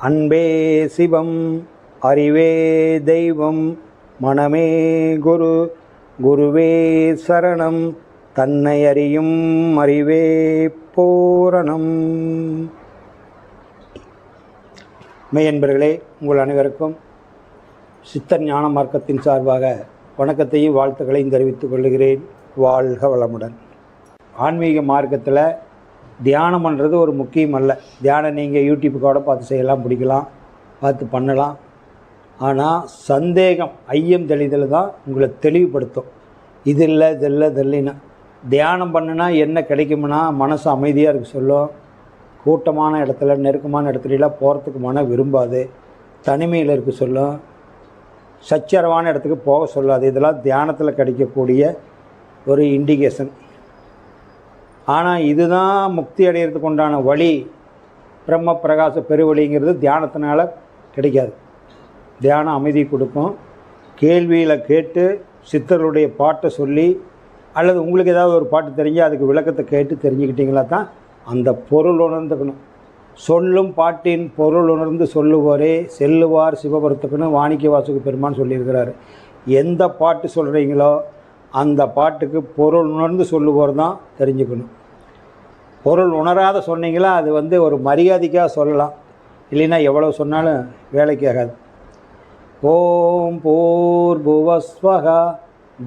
அன்பே சிவம், அறிவே தெய்வம், மனமே குரு, குருவே சரணம், தன்னை அறியும் அறிவே பூரணம். மெய்யன்பர்களே, உங்கள் அனைவருக்கும் சித்தர் ஞான மார்க்கத்தின் சார்பாக வணக்கத்தையும் வாழ்த்துக்களையும் தெரிவித்துக் கொள்கிறேன். வாழ்க வளமுடன். ஆன்மீக மார்க்கத்தில் தியானம் பண்ணுறது ஒரு முக்கியம் அல்ல. தியானம் நீங்கள் யூடியூப்புக்கோட பார்த்து செய்யலாம், பிடிக்கலாம், பார்த்து பண்ணலாம். ஆனால் சந்தேகம், ஐயம் தெளிதல் தான் உங்களை தெளிவுபடுத்தும். இது இல்லை இது இல்லை இது இல்லைன்னா. தியானம் பண்ணுனா என்ன கிடைக்கும்னா, மனசு அமைதியாக இருக்க சொல்லும். கூட்டமான இடத்துல, நெருக்கமான இடத்துலலாம் போகிறதுக்கு மனம் விரும்பாது. தனிமையில் இருக்க சொல்லும். சச்சரவான இடத்துக்கு போக சொல்லாது. இதெல்லாம் தியானத்தில் கிடைக்கக்கூடிய ஒரு இண்டிகேஷன். ஆனால் இதுதான் முக்தி அடைகிறதுக்கு உண்டான வழி. பிரம்ம பிரகாச பெருவழிங்கிறது தியானத்தினால கிடைக்காது. தியானம் அமைதி கொடுக்கும். கேள்வியில் கேட்டு சித்தர்களுடைய பாட்டை சொல்லி, அல்லது உங்களுக்கு ஏதாவது ஒரு பாட்டு தெரிஞ்சால் அதுக்கு விளக்கத்தை கேட்டு தெரிஞ்சுக்கிட்டிங்களா தான் அந்த பொருள் உணர்ந்துக்கணும். சொல்லும் பாட்டின் பொருள் உணர்ந்து சொல்லுவோரே செல்லுவார் சிவபுரத்துக்குன்னு வாணிக்க வாசுக்கு பெருமான் சொல்லியிருக்கிறாரு. எந்த பாட்டு சொல்கிறீங்களோ அந்த பாட்டுக்கு பொருள் உணர்ந்து சொல்லுவோர் தான் தெரிஞ்சுக்கணும். பொருள் உணராத சொன்னீங்களா அது ஒரு மரியாதைக்காக சொல்லலாம், இல்லைன்னா எவ்வளோ சொன்னாலும் வேலைக்கு ஆகாது. ஓம் பூர்புவஸ்வஹா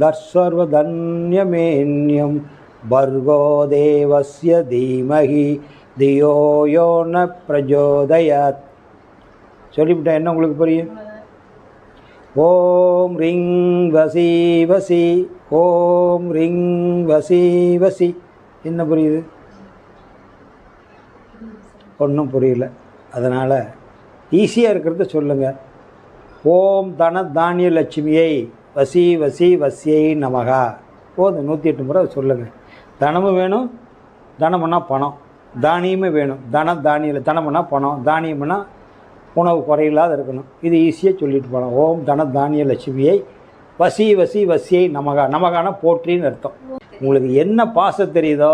தர்சர்வதன்யமேன்யம் பர்கோ தேவஸ்ய தீமஹி தியோ யோ ந பிரஜோதயாத். சொல்லிவிட்டேன், என்ன உங்களுக்கு புரியும்? ஓம் ரிங் வசி வசி, ஓம் ரிங் வசி வசி. என்ன புரியுது? ஒன்றும் புரியல. அதனால் ஈஸியாக இருக்கிறத சொல்லுங்கள். ஓம் தன தானிய லட்சுமியை வசி வசி வசியை நமகா. போதும், 108 முறை சொல்லுங்கள். தனமும் வேணும், தனம்னா பணம். தானியமே வேணும், தானியம். தனம்னா பணம், தானியம்னா உணவு குறையில்லாத இருக்கணும். இது ஈஸியாக சொல்லிட்டு போகலாம். ஓம் தன தானிய லட்சுமியை வசி வசி வசியை நமகா. நமகானா போற்றின்னு அர்த்தம். உங்களுக்கு என்ன பாசம் தெரியுதோ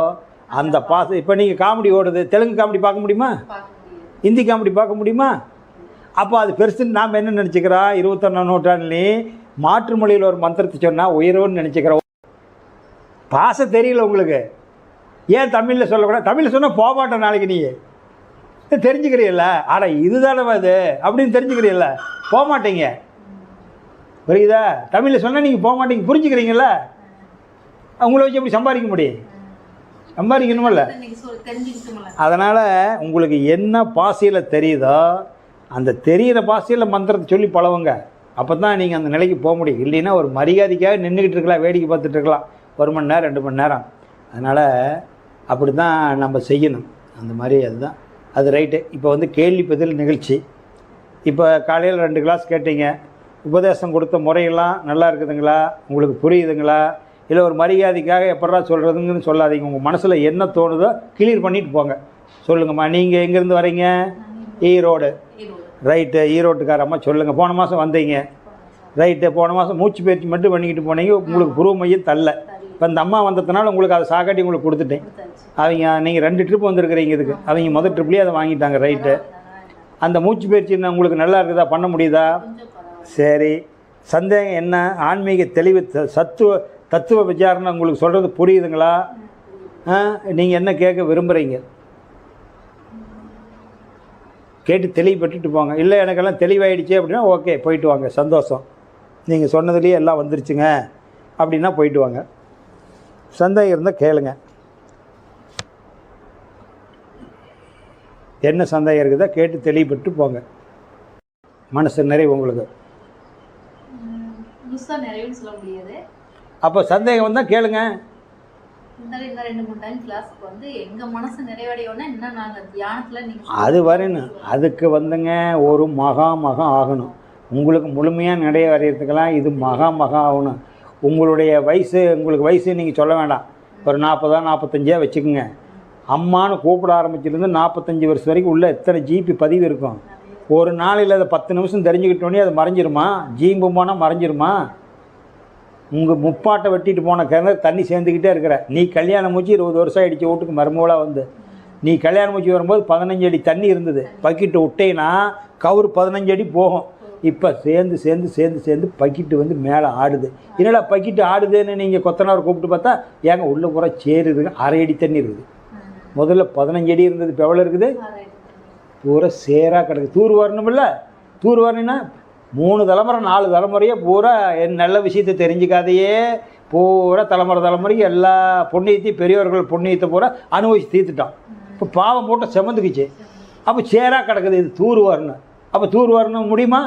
அந்த பாசம். இப்போ நீங்கள் காமெடி ஓடுது, தெலுங்கு காமெடி பார்க்க முடியுமா? ஹிந்தி காமெடி பார்க்க முடியுமா? அப்போ அது பெருசுன்னு நாம் என்ன நினச்சிக்கிறோம்? 21ஆம் நூற்றாண்டுலேயும் மாற்று மொழியில் ஒரு மந்திரத்தை சொன்னால் உயர்வுன்னு நினச்சிக்கிறோம். பாசம் தெரியல உங்களுக்கு. ஏன் தமிழில் சொல்லக்கூடாது? தமிழில் சொன்னால் போக மாட்டேன் நாளைக்கு. நீ தெரிஞ்சுக்கிறீல்ல, ஆனால் இதுதானே அது அப்படின்னு தெரிஞ்சுக்கிறீல்ல, போக மாட்டீங்க. புரியுதா? தமிழில் சொன்னால் நீங்கள் போக மாட்டீங்க. புரிஞ்சுக்கிறீங்கள? உங்களை வச்சு எப்படி சம்பாதிக்க முடியும்? சம்பாதிக்கணுமில்ல. அதனால் உங்களுக்கு என்ன பாசையில் தெரியுதோ அந்த தெரிகிற பாசையில் மந்திரத்தை சொல்லி பழவுங்க. அப்போ தான் நீங்கள் அந்த நிலைக்கு போக முடியும். இல்லைன்னா ஒரு மரியாதைக்காக நின்றுக்கிட்டு இருக்கலாம், வேடிக்கை பார்த்துட்டு இருக்கலாம் 1 மணி நேரம் 2 மணி நேரம். அதனால் அப்படி தான் நம்ம செய்யணும். அந்த மாதிரி அதுதான் அது ரைட்டு. இப்போ கேள்வி பதில் நிகழ்ச்சி. இப்போ காலையில் 2 கிளாஸ் கேட்டீங்க. உபதேசம் கொடுத்த முறையெல்லாம் நல்லா இருக்குதுங்களா? உங்களுக்கு புரியுதுங்களா? இல்லை ஒரு மரியாதைக்காக எப்படா சொல்கிறதுங்கன்னு சொல்லாதீங்க. உங்கள் மனசில் என்ன தோணுதோ கிளியர் பண்ணிட்டு போங்க. சொல்லுங்கம்மா, நீங்கள் எங்கேருந்து வரீங்க? ஈரோடு. ரைட்டு, ஈரோட்டுக்காரம்மா சொல்லுங்கள். போன மாதம் வந்தீங்க. ரைட்டு, போன மாதம் மூச்சு பயிற்சி மட்டும் பண்ணிக்கிட்டு போனீங்க. உங்களுக்கு புருவ மையம் தள்ள. இப்போ இந்த அம்மா வந்ததுனால உங்களுக்கு அதை சாக்காட்டி உங்களுக்கு கொடுத்துட்டேன். நீங்கள் 2 ட்ரிப் வந்திருக்கிறீங்க இதுக்கு. அவங்க முதல் ட்ரிப்லேயே அதை வாங்கிட்டாங்க. ரைட்டு, அந்த மூச்சு பயிற்சி உங்களுக்கு நல்லா இருக்குதா? பண்ண முடியுதா? சரி. சந்தேகம் என்ன? ஆன்மீக தெளிவு, தத்துவ விசாரணை உங்களுக்கு சொல்கிறது புரியுதுங்களா? நீங்கள் என்ன கேட்க விரும்புகிறீங்க? கேட்டு தெளிவுபட்டுட்டு போங்க. இல்லை எனக்கெல்லாம் தெளிவாயிடுச்சு அப்படின்னா ஓகே, போயிட்டு வாங்க, சந்தோஷம். நீங்கள் சொன்னதுலேயே எல்லாம் வந்துருச்சுங்க அப்படின்னா போயிட்டு வாங்க. சந்தேகம் இருந்தால் கேளுங்க. என்ன சந்தேகம் இருக்குதோ கேட்டு தெளிவுபட்டு போங்க. மனசு நிறைவு உங்களுக்கு. அப்போ சந்தேகம் வந்தால் கேளுங்க. அது வரணும். அதுக்கு ஒரு மகா ஆகணும். உங்களுக்கு முழுமையாக நிறைவடைகிறதுக்கெல்லாம் இது மகா ஆகணும். உங்களுக்கு வயசு நீங்கள் சொல்ல வேண்டாம். ஒரு 40 45 வச்சுக்கோங்க. அம்மானு கூப்பிட ஆரம்பிச்சிருந்து 45 வருஷம் வரைக்கும் உள்ள எத்தனை ஜிபி பதிவு இருக்கும்? ஒரு நாளையில் அதை 10 நிமிஷம் தெரிஞ்சுக்கிட்டோன்னே அது மறைஞ்சிருமா? ஜீம்பு போனால் மறைஞ்சிருமா? உங்கள் முப்பாட்டை வெட்டிட்டு போன கிணறு தண்ணி சேர்ந்துக்கிட்டே இருக்கிற நீ கல்யாணம் முடிச்சு 20 வருஷம் ஆகிடுச்சு. வீட்டுக்கு மருமகளாக நீ கல்யாணம் முடிச்சு வரும்போது 15 அடி தண்ணி இருந்தது, பக்கெட்டு விட்டேன்னா கவுரு 15 அடி போகும். இப்போ சேர்ந்து சேர்ந்து சேர்ந்து சேர்ந்து பக்கெட்டு வந்து மேலே ஆடுது. என்னடா பக்கெட்டு ஆடுதுன்னு நீங்கள் கொத்தனார் கூப்பிட்டு பார்த்தா ஏங்க உள்ள பூரா சேருதுங்க, 1/2 அடி தண்ணி இருக்குது. முதல்ல 15 அடி இருந்தது, இப்போ எவ்வளோ இருக்குது? பூரா சேராக கிடக்குது. தூர் வரணுமில்ல, தூர் வரணுன்னா 3 தலைமுறை 4 தலைமுறையே பூரா என் நல்ல விஷயத்தை தெரிஞ்சுக்காதையே பூரா தலைமுறைக்கு எல்லா புண்ணியத்தையும் பெரியவர்கள் புண்ணியத்தை பூரா அனுபவிச்சு தீர்த்துட்டான். இப்போ பாவம் போட்டு செமந்துக்குச்சு. அப்போ சேராக கிடக்குது, இது தூர் வரணும். அப்போ தூர் வரணும் முடியுமா?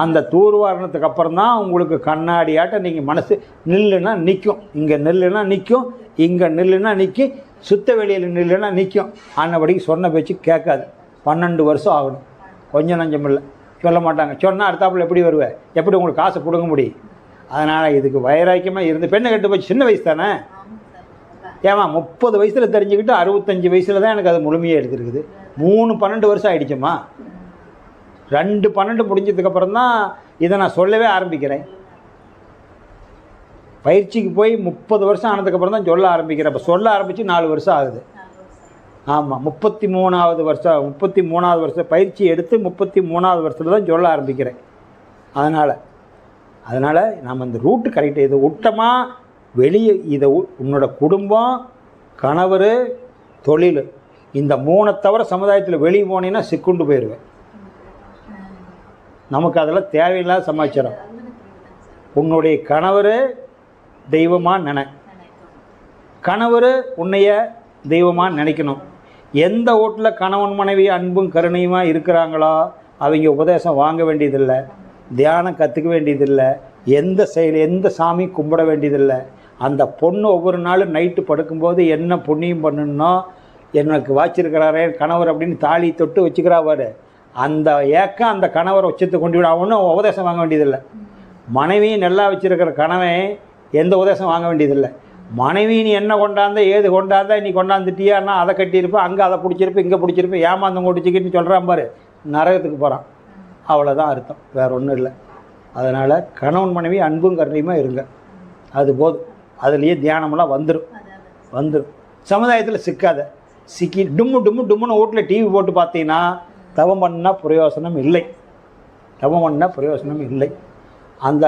அந்த தூர் வாரணத்துக்கு அப்புறம் தான் உங்களுக்கு கண்ணாடியாட்ட நீங்கள் மனசு நில்லுன்னா நிற்கும், இங்கே நில்லுன்னா நிற்கும், இங்கே நில்லுன்னா நிற்கும், சுத்த வெளியில் நில்லுன்னா நிற்கும். அன்னபடிக்கு சொன்ன பேச்சு கேட்காது. 12 வருஷம் ஆகணும், கொஞ்சம் நஞ்சம் இல்லை, சொல்ல மாட்டாங்க. சொன்னால் அடுத்தாப்புல எப்படி வருவேன், எப்படி உங்களுக்கு காசு கொடுக்க முடியும்? அதனால் இதுக்கு வைராக்கியமாக இருந்து பெண்ணை கட்டு போச்சு. சின்ன வயசு தானே, ஏமா 30 வயசில் தெரிஞ்சுக்கிட்டு 65 வயசில் தான் எனக்கு அது முழுமையாக எடுத்துருக்குது. 12 வருஷம் ஆகிடுச்சம்மா. 12 முடிஞ்சதுக்கப்புறம் தான் இதை நான் சொல்லவே ஆரம்பிக்கிறேன். பயிற்சிக்கு போய் 30 வருஷம் ஆனதுக்கப்புறம் தான் சொல்ல ஆரம்பிக்கிறேன். இப்போ சொல்ல ஆரம்பித்து 4 வருஷம் ஆகுது. ஆமாம், 33வது வருஷம் பயிற்சி எடுத்து 33வது வருஷத்தில் தான் சொல்ல ஆரம்பிக்கிறேன். அதனால் நம்ம இந்த ரூட்டு கரெக்டாக இதை விட்டமாக வெளியே இதை உன்னோட குடும்பம், கணவர், தொழில், இந்த 3 தவிர சமுதாயத்தில் வெளியே போனீங்கன்னா சிக்குண்டு போயிடுவேன். நமக்கு அதெல்லாம் தேவையில்லாத சமாச்சாரம். உன்னுடைய கணவர் தெய்வமாக கணவர் உன்னைய தெய்வமாக நினைக்கணும். எந்த வீட்டில் கணவன் மனைவி அன்பும் கருணையுமா இருக்கிறாங்களோ அவங்க உபதேசம் வாங்க வேண்டியதில்லை, தியானம் கற்றுக்க வேண்டியதில்லை, எந்த செயல் எந்த சாமி கும்பிட வேண்டியதில்லை. அந்த பொண்ணு ஒவ்வொரு நாளும் நைட்டு படுக்கும்போது என்ன புண்ணியம் பண்ணணும்னோ, எனக்கு வாச்சிருக்கிறாரே கணவர் அப்படின்னு தாலி தொட்டு வச்சுக்கிறாவார். அந்த ஏக்கம் அந்த கணவரை உச்சத்தை கொண்டு விட அவனும் உபதேசம் வாங்க வேண்டியதில்லை. மனைவியும் நல்லா வச்சுருக்கிற கணவன் எந்த உபதேசம் வாங்க வேண்டியதில்லை. மனைவி நீ என்ன கொண்டாந்த ஏது கொண்டாந்தா நீ கொண்டாந்துட்டியான்னா அதை கட்டியிருப்பேன், அங்கே அதை பிடிச்சிருப்பேன், இங்கே பிடிச்சிருப்பேன், ஏமாந்தம் கொடிச்சிக்கிட்டு சொல்கிறான் பாரு, நரகத்துக்கு போகிறான். அவ்வளோதான் அர்த்தம், வேறு ஒன்றும் இல்லை. அதனால் கணவன் மனைவி அன்பும் கருணையுமா இருங்க, அது போதும். அதுலேயே தியானமெல்லாம் வந்துடும். சமுதாயத்தில் சிக்காத, சிக்கி டும்முன்னு வீட்டில் டிவி போட்டு பார்த்தீங்கன்னா தவம் பண்ணால் பிரயோசனம் இல்லை. அந்த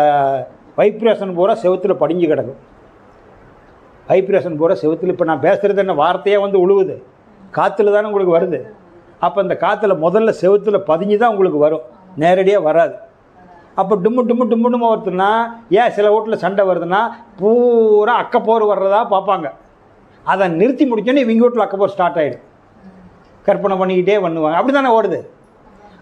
வைப்ரேஷன் பூரா செவுத்தில் படிஞ்சு கிடக்கும். வைப்ரேஷன் பூரா செவுத்தில் இப்போ நான் பேசுகிறது என்ன வார்த்தையாக வந்து உழுவுது, காற்றுல தானே உங்களுக்கு வருது. அப்போ அந்த காற்றுல முதல்ல செவுத்தில் பதிஞ்சு தான் உங்களுக்கு வரும், நேரடியாக வராது. அப்போ டும்மு ஒருத்தர்னா ஏன் சில வீட்டில் சண்டை வருதுன்னா பூரா அக்கப்போர் வர்றதா பார்ப்பாங்க. அதை நிறுத்தி முடிச்சோன்னே இவங்க வீட்டில் அக்கப்போர் ஸ்டார்ட் ஆகிடும். கற்பனை பண்ணிக்கிட்டே பண்ணுவாங்க, அப்படி தானே ஓடுது.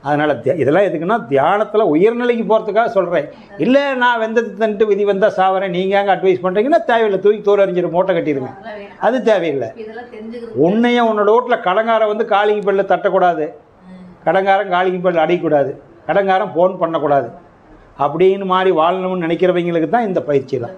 அதனால் இதெல்லாம் எதுக்குன்னா தியானத்தில் உயர்நிலைக்கு போகிறதுக்காக சொல்கிறேன். இல்லை நான் வெந்தது தந்துட்டு விதி வந்தால் சாவறேன், நீங்கள் அங்கே அட்வைஸ் பண்ணுறீங்கன்னா தேவையில்லை, தூக்கி தூர அறிஞ்சிரு மூட்டை கட்டிடுங்க, அது தேவையில்லை. உன்னையும் உன்னோட வீட்டில் கடங்காரம் வந்து காலிங்கி பல்லில் தட்டக்கூடாது, கடங்காரம் காலிங்கி பல்லில் அடிக்கக்கூடாது, கடங்காரம் ஃபோன் பண்ணக்கூடாது. அப்படின்னு மாதிரி வாழணும்னு நினைக்கிறவங்களுக்கு தான் இந்த பயிற்சியெல்லாம்.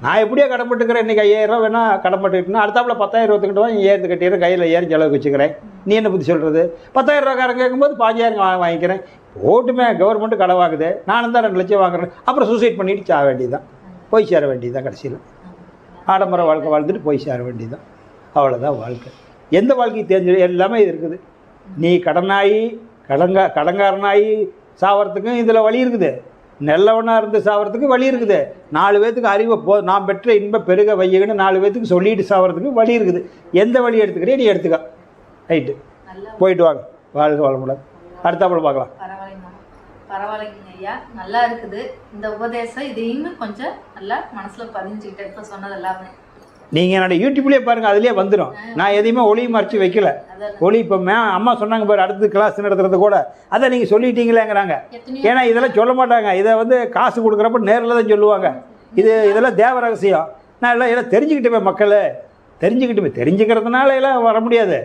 நான் எப்படியோ கடன்பட்டுக்கிறேன், இன்றைக்கி 5000 ரூபா வேணால் கடன்பட்டுக்கிட்டேன்னா அடுத்தாப்புல 10,000 ரூபாய்க்கிட்ட தான் ஏறுத்து கட்டிடுறேன், கையில் ஏறி செலவுக்கு வச்சுக்கிறேன். நீ என்ன பற்றி சொல்கிறது? 10,000 ரூபாக்காரன் கேட்கும்போது 5,000 வாங்கிக்கிறேன். ஓட்டுமே கவர்மெண்ட்டு கடை வாங்குது, நானும் தான் 2 லட்சம் வாங்குறேன். அப்புறம் சூசைட் பண்ணிவிட்டு சாக வேண்டியதுதான், போய் சேர வேண்டியதுதான். கடைசியில் ஆடம்பர வாழ்க்கை வாழ்ந்துட்டு போய் சேர வேண்டியதுதான். அவ்வளோதான் வாழ்க்கை. எந்த வாழ்க்கையும் தெரிஞ்சு எல்லாமே இது இருக்குது. நீ கடங்காரனாகி சாவறதுக்கும் இதில் வழி இருக்குது, நல்லவனாக இருந்து சாவறதுக்கு வழி இருக்குது. 4 பேத்துக்கு அறிவை நான் பெற்ற இன்ப பெருக வையகன்னு 4 பேத்துக்கு சொல்லிட்டு சாவறதுக்கு வழி இருக்குது. எந்த வழி எடுத்துக்கிறே நீ எடுத்துக்க. ரைட்டு, போயிட்டு வாங்க, வாழ்க வளமுடன். அடுத்தாப்புல பார்க்கலாம். பரவாயில்லைங்க ஐயா, நல்லா இருக்குது இந்த உபதேசம். இதையும் கொஞ்சம் நல்லா மனசில் பதிஞ்சுக்கிட்டேன் இப்போ சொன்னது எல்லாமே. நீங்கள் என்னோடய யூடியூப்லேயே பாருங்கள், அதுலேயே வந்துடும். நான் எதையுமே ஒளியை மறைச்சி வைக்கல. ஒளி இப்போ அம்மா சொன்னாங்க பாரு, அடுத்து கிளாஸ் நடத்துறது கூட அதை நீங்கள் சொல்லிட்டீங்களேங்கிறாங்க. ஏன்னா இதெல்லாம் சொல்ல மாட்டாங்க, இதை வந்து காசு கொடுக்குறப்ப நேரில் தான் சொல்லுவாங்க. இதெல்லாம் தேவ ரகசியம். நான் எல்லாம் தெரிஞ்சுக்கிட்டுமே, மக்கள் தெரிஞ்சுக்கிறதுனால எல்லாம் வர முடியாது.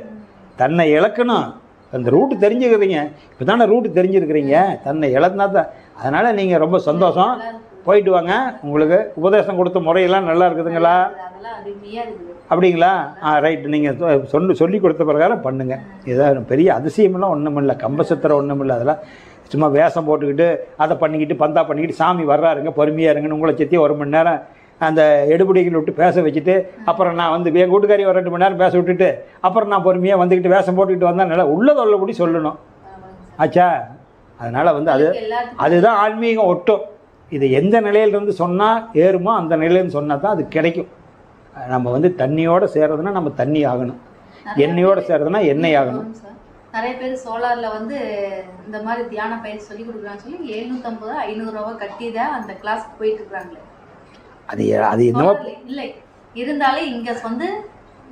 தன்னை இழக்கணும், அந்த ரூட்டு தெரிஞ்சுக்கிறீங்க. இப்போ தானே ரூட்டு தெரிஞ்சுருக்கிறீங்க, தன்னை இழந்தா தான். அதனால் நீங்கள் ரொம்ப சந்தோஷம், போயிட்டு வாங்க. உங்களுக்கு உபதேசம் கொடுத்த முறையெல்லாம் நல்லா இருக்குதுங்களா? அப்படிங்களா? ரைட்டு. நீங்கள் சொல்லி கொடுத்த பிரகாரம் பண்ணுங்கள். ஏதாவது பெரிய அதிசயமெல்லாம் ஒன்றும் இல்லை, கம்பசத்திரம் ஒன்றும் இல்லை. அதெல்லாம் சும்மா வேஷம் போட்டுக்கிட்டு அதை பண்ணிக்கிட்டு பந்தா பண்ணிக்கிட்டு சாமி வர்றாருங்க பொறுமையாக இருங்கன்னு உங்களை செத்தி 1 மணி நேரம் அந்த எடுபடிகள் விட்டு பேச வச்சுட்டு அப்புறம் நான் வந்து என் கூட்டுக்காரி ஒரு 2 மணி நேரம் பேச விட்டுட்டு அப்புறம் நான் பொறுமையாக வந்துக்கிட்டு வேஷம் போட்டுக்கிட்டு வந்தால் நல்லா உள்ளது உள்ளபடி சொல்லணும். ஆச்சா? அதனால் வந்து அதுதான் ஆன்மீகம் ஒட்டும். இது எந்த நிலையிலிருந்து சொன்னால் ஏறுமோ அந்த நிலையிலேருந்து சொன்னால் தான் அது கிடைக்கும். நம்ம வந்து தண்ணியோடு சேர்றதுன்னா நம்ம தண்ணி ஆகணும், எண்ணெயோடு சேர்றதுன்னா எண்ணெய் ஆகணும். நிறைய பேர் சோலார்ல வந்து இந்த மாதிரி தியான பயிற்சி சொல்லி கொடுக்குறான்னு சொல்லி 750 500 கட்டி தான் அந்த கிளாஸ் போயிட்டு இருக்காங்களே. அது என்னவோ இல்லை இருந்தாலும் இங்க வந்து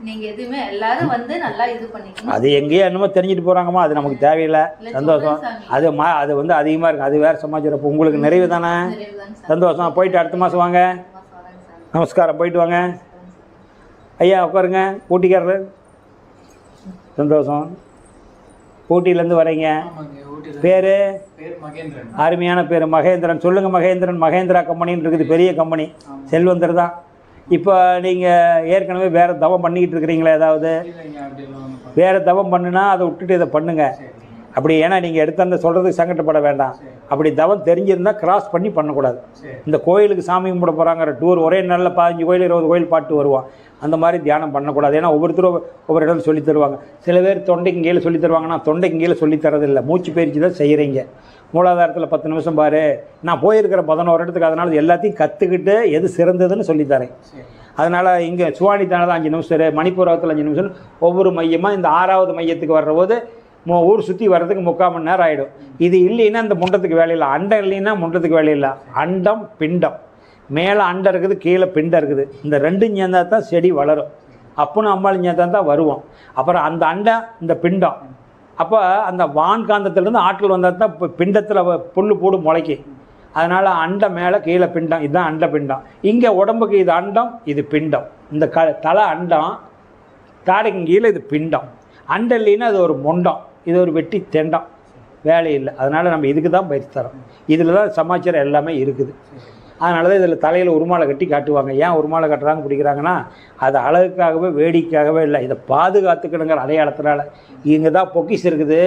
நீங்க எதுவுமே எல்லாரும் வந்து நல்லா இது பண்ணிக்கணும். அது எங்கேயோ என்னமோ தெரிஞ்சுட்டு போறாங்கம்மா, அது நமக்கு தேவையில்லை. சந்தோஷம். அது வந்து அதிகமாக இருக்குது. அது வேறு சமாச்சாரம். இப்போ உங்களுக்கு நிறைவு தானே? சந்தோஷம். போயிட்டு அடுத்த மாதம் வாங்க. நமஸ்காரம். போயிட்டு வாங்க ஐயா. உட்காருங்க. ஊட்டிக்காரர். சந்தோஷம். ஊட்டியிலேருந்து வரீங்க. பேர்? அருமையான பேர் மகேந்திரன். சொல்லுங்கள் மகேந்திரன். மகேந்திரா கம்பெனின்னு இருக்குது, பெரிய கம்பெனி, செல்வந்தர் தான். இப்போ நீங்கள் ஏற்கனவே வேறு தவம் பண்ணிக்கிட்டு இருக்கிறீங்களா? ஏதாவது வேறு தவம் பண்ணுனா அதை விட்டுட்டு இதை பண்ணுங்கள். அப்படி ஏன்னா நீங்கள் எடுத்து அந்த சொல்கிறதுக்கு சங்கடப்பட வேண்டாம். அப்படி தவம் தெரிஞ்சிருந்தால் கிராஸ் பண்ணி பண்ணக்கூடாது. இந்த கோயிலுக்கு சாமி கும்பிட போகிறாங்கிற டூர் ஒரே நாளில் 15 கோயில் 20 கோயில் பாட்டு வருவான். அந்த மாதிரி தியானம் பண்ணக்கூடாது. ஏன்னா ஒவ்வொருத்தரும் ஒவ்வொரு இடம் சொல்லி தருவாங்க. சில பேர் தொண்டைக்கு கீழே சொல்லி தருவாங்கன்னா தொண்டைக்கு கீழே சொல்லி தரதில்லை. மூச்சு பயிற்சி தான் செய்கிறீங்க. மூலாதாரத்தில் 10 நிமிஷம் பாரு. நான் போயிருக்கிற 11 இடத்துக்கு. அதனால் எல்லாத்தையும் கற்றுக்கிட்டு எது சிறந்ததுன்னு சொல்லித்தரேன். அதனால் இங்கே சுவானித்தானதான் 5 நிமிஷம், மணிப்பூரகத்தில் 5 நிமிஷம். ஒவ்வொரு மையமாக இந்த 6வது மையத்துக்கு வர்றபோது ஊர் சுற்றி வர்றதுக்கு 3/4 மணி நேரம் ஆகிடும். இது இல்லைன்னா இந்த முண்டத்துக்கு வேலையில்லை. அண்டம் இல்லைன்னா முண்டத்துக்கு வேலையில்லை. அண்டம் பிண்டம். மேலே அண்டம் இருக்குது, கீழே பிண்டம் இருக்குது. இந்த 2 சேர்ந்தா தான் செடி வளரும். அப்பனும் அம்மாளும் சேர்ந்தா தான் வருவோம். அப்புறம் அந்த அண்டம் இந்த பிண்டம். அப்போ அந்த வான்காந்தத்துலேருந்து ஆற்றல் வந்தால் தான் இப்போ பிண்டத்தில் புல் பூடு முளைக்கி. அதனால் அண்டம் மேலே கீழே பிண்டம். இதுதான் அண்ட பிண்டம். இங்கே உடம்புக்கு இது அண்டம், இது பிண்டம். இந்த தலை அண்டம், தாடைக்கு கீழே இது பிண்டம். அண்டம் இல்லைன்னா அது ஒரு மொண்டம், இது ஒரு வெட்டி தெண்டம். வேலை இல்லை. அதனால் நம்ம இதுக்கு தான் பயிற்சி தரோம். இதில் தான் சமாச்சாரம் எல்லாமே இருக்குது. அதனால தான் இதில் தலையில் உருமாலை கட்டி காட்டுவாங்க. ஏன் உருமாலை கட்டுறாங்க பிடிக்கிறாங்கன்னா அது அழகுக்காகவே வேடிக்கையாகவே இல்லை, இதை பாதுகாத்துக்கணுங்கிற அடையாளத்தினால. இங்கே தான் பொக்கிஸ் இருக்குது,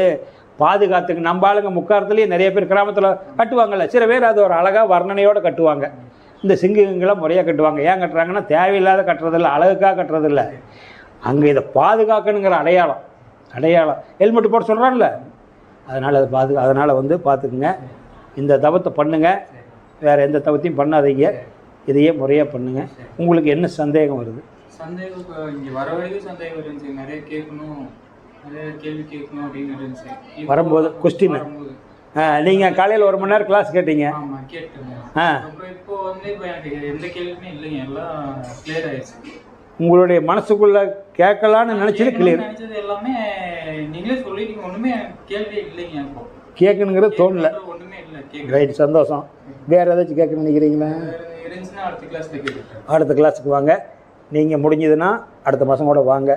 பாதுகாத்துக்கு. நம்ம ஆளுங்க முக்காலத்துலேயே நிறைய பேர் கிராமத்தில் கட்டுவாங்கள்ல, சில பேர் அது ஒரு அழகாக வர்ணனையோடு கட்டுவாங்க. இந்த சிங்குங்களை முறையாக கட்டுவாங்க. ஏன் கட்டுறாங்கன்னா தேவையில்லாத கட்டுறதில்ல, அழகுக்காக கட்டுறதில்ல. அங்கே இதை பாதுகாக்கணுங்கிற அடையாளம். ஹெல்மெட்டு போட சொல்கிறான்ல, அதனால் அது அதனால் வந்து பார்த்துக்குங்க. இந்த தவத்தை பண்ணுங்கள். வேறு எந்த தவத்தையும் பண்ணாதீங்க. இதையே முறையாக பண்ணுங்கள். உங்களுக்கு என்ன சந்தேகம் வருது? சந்தேகம் இங்கே வர வரைக்கும் சந்தேகம் இருந்துச்சு. நிறைய கேட்கணும், நிறைய கேள்வி கேட்கணும் அப்படின்னு இருந்துச்சு. வரும்போது கொஸ்டின் நீங்கள் காலையில் 1 மணி நேரம் கிளாஸ் கேட்டீங்க. ஆமாம், கேட்டுங்க. அப்புறம் இப்போ வந்து இப்போ எனக்கு எந்த கேள்வியுமே இல்லைங்க, எல்லாம் கிளியர் ஆயிடுச்சு. உங்களுடைய மனசுக்குள்ளே கேட்கலான்னு நினச்சது கிளியர். நினச்சது எல்லாமே நீங்களே சொல்லிட்டீங்க. ஒன்றுமே கேள்வி இல்லைங்க. இப்போ கேட்கணுங்கிறது தோணல. ஒன்றுமே இல்லை. ரைட், சந்தோஷம். வேறு ஏதாச்சும் கேட்கணும்னு நினைக்கிறீங்களா? இருந்துச்சுன்னா அடுத்த கிளாஸில் கேட்குறேன். அடுத்த கிளாஸுக்கு வாங்க. நீங்கள் முடிஞ்சதுன்னா அடுத்த மாதம் கூட வாங்க.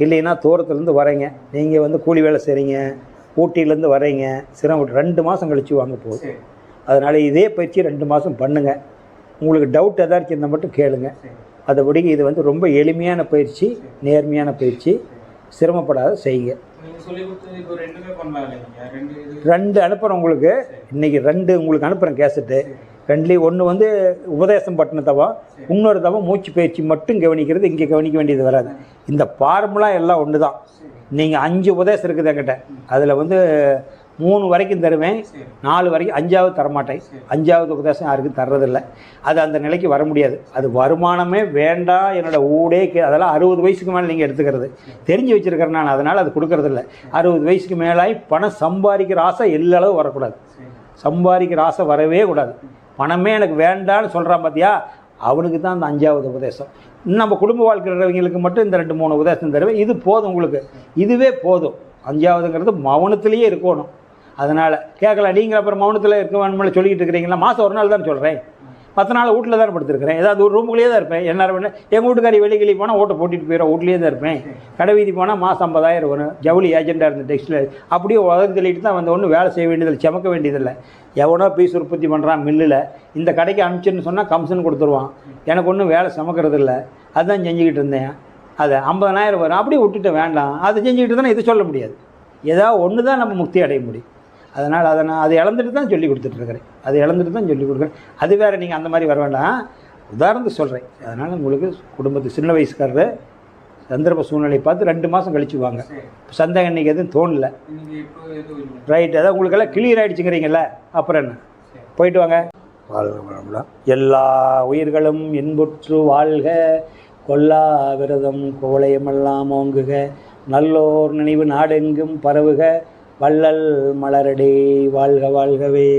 இல்லைன்னா தூரத்துலேருந்து வரீங்க, நீங்கள் வந்து கூலி வேலை செய்கிறீங்க, ஊட்டியிலேருந்து வரீங்க, சிரமப்பட்டு 2 மாதம் கழித்து வாங்க போகுது. அதனால் இதே பயிற்சி 2 மாதம் பண்ணுங்கள். உங்களுக்கு டவுட் ஏதாச்சும் இருந்தால் மட்டும் கேளுங்க. அதுபடி இது வந்து ரொம்ப எளிமையான பயிற்சி, நேர்மையான பயிற்சி. சிரமப்படாத செய்யுங்க. 2 அனுப்புகிறேன் உங்களுக்கு. இன்றைக்கி 2 உங்களுக்கு அனுப்புகிறேன் கேசட்டு. 2லேயும் ஒன்று வந்து உபதேசம் பட்டின தவம், இன்னொரு தவம் மூச்சு பயிற்சி மட்டும் கவனிக்கிறது. இங்கே கவனிக்க வேண்டியது வராது. இந்த ஃபார்முலா எல்லாம் ஒன்று தான். நீங்கள் 5 உபதேசம் இருக்குது என்கிட்ட. அதில் வந்து 3 வரைக்கும் தருவேன், 4 வரைக்கும், 5ஆவது தரமாட்டேன். 5ஆவது உபதேசம் யாருக்கும் தர்றதில்லை. அது அந்த நிலைக்கு வர முடியாது. அது வருமானமே வேண்டாம், என்னோடய ஊடே அதெல்லாம் 60 வயசுக்கு மேலே நீங்கள் எடுத்துக்கிறது தெரிஞ்சு வச்சுருக்கிறேன் நான். அதனால் அது கொடுக்கறதில்ல. 60 வயசுக்கு மேலாகி பணம் சம்பாதிக்கிற ஆசை எல்லளவு வரக்கூடாது. சம்பாதிக்கிற ஆசை வரவே கூடாது. பணமே எனக்கு வேண்டான்னு சொல்கிறான் பார்த்தியா, அவனுக்கு தான் அந்த 5ஆவது உபதேசம். நம்ம குடும்ப வாழ்க்கைறவங்களுக்கு மட்டும் இந்த 2-3 உபதேசம் தருவேன். இது போதும் உங்களுக்கு, இதுவே போதும். 5ஆவதுங்கிறது மௌனத்திலேயே இருக்கணும். அதனால் கேட்கலாம். நீங்கள் அப்புறம் மௌனத்தில் இருக்க வேணும்னு சொல்லிக்கிட்டு இருக்கிறீங்களா? மாதம் 1 நாள் தான் சொல்கிறேன், 10 நாள் வீட்டில் தான் படுத்துருக்கிறேன். ஏதாவது ஒரு ரூமுக்குள்ளேயே தான் இருப்பேன். என்ன வேணும், எங்கள் வீட்டுக்காரி வெளிக்கிளி போனால் ஓட்டை போட்டிட்டு போயிடும், வீட்லேயே தான் இருப்பேன். கடை வீதி போனால் மாதம் 50,000 வரும். ஜவுளி ஏஜெண்டாக இருந்த டெக்ஸ்டைல் அப்படியே உதவி தள்ளிட்டு தான் வந்து ஒன்றும் வேலை செய்ய வேண்டியதில்லை, சமைக்க வேண்டியதில்லை. எவனோ பீஸ் உற்பத்தி பண்ணுறான் மில்லில், இந்த கடைக்கு அனுப்பிச்சுன்னு சொன்னால் கமிஷன் கொடுத்துருவான். எனக்கு ஒன்றும் வேலை சமைக்கிறது இல்லை, அதுதான் செஞ்சுக்கிட்டு இருந்தேன். அதை 50,000 வரும். அப்படியே விட்டுட்டு வேண்டாம், அதை செஞ்சுக்கிட்டு தானே இதை சொல்ல முடியாது. ஏதாவது ஒன்று தான் நம்ம முக்தி அடைய முடியும். அதனால் அதை நான் அதை இழந்துட்டு தான் சொல்லி கொடுத்துட்ருக்கிறேன். அது இழந்துட்டு தான் சொல்லி கொடுக்குறேன். அது வேறு, நீங்கள் அந்த மாதிரி வர வேண்டாம். உதாரணத்துக்கு சொல்கிறேன். அதனால் உங்களுக்கு குடும்பத்து சின்ன வயசுக்காரரு சந்தர்ப்ப சூழ்நிலை பார்த்து 2 மாதம் கழிச்சு வாங்க. சரி. சந்தேகம் இன்றைக்கி எதுவும் தோணல. இன்னைக்கு இப்போ எதுவும் இல்லை. ரைட், அதான் உங்களுக்கெல்லாம் கிளியர் ஆகிடுச்சுங்கிறீங்கள, அப்புறம் என்ன, சரி. போயிட்டு வாங்க. வாழ்க வளமுடன். எல்லா உயிர்களும் இன்புற்று வாழ்க, கொல்லா விரதம் கோளையமெல்லாம் ஓங்குக, நல்லோர் நினைவு நாடெங்கும் பரவுக, வள்ளல் மலரடே வாழ்க வாழ்கவே.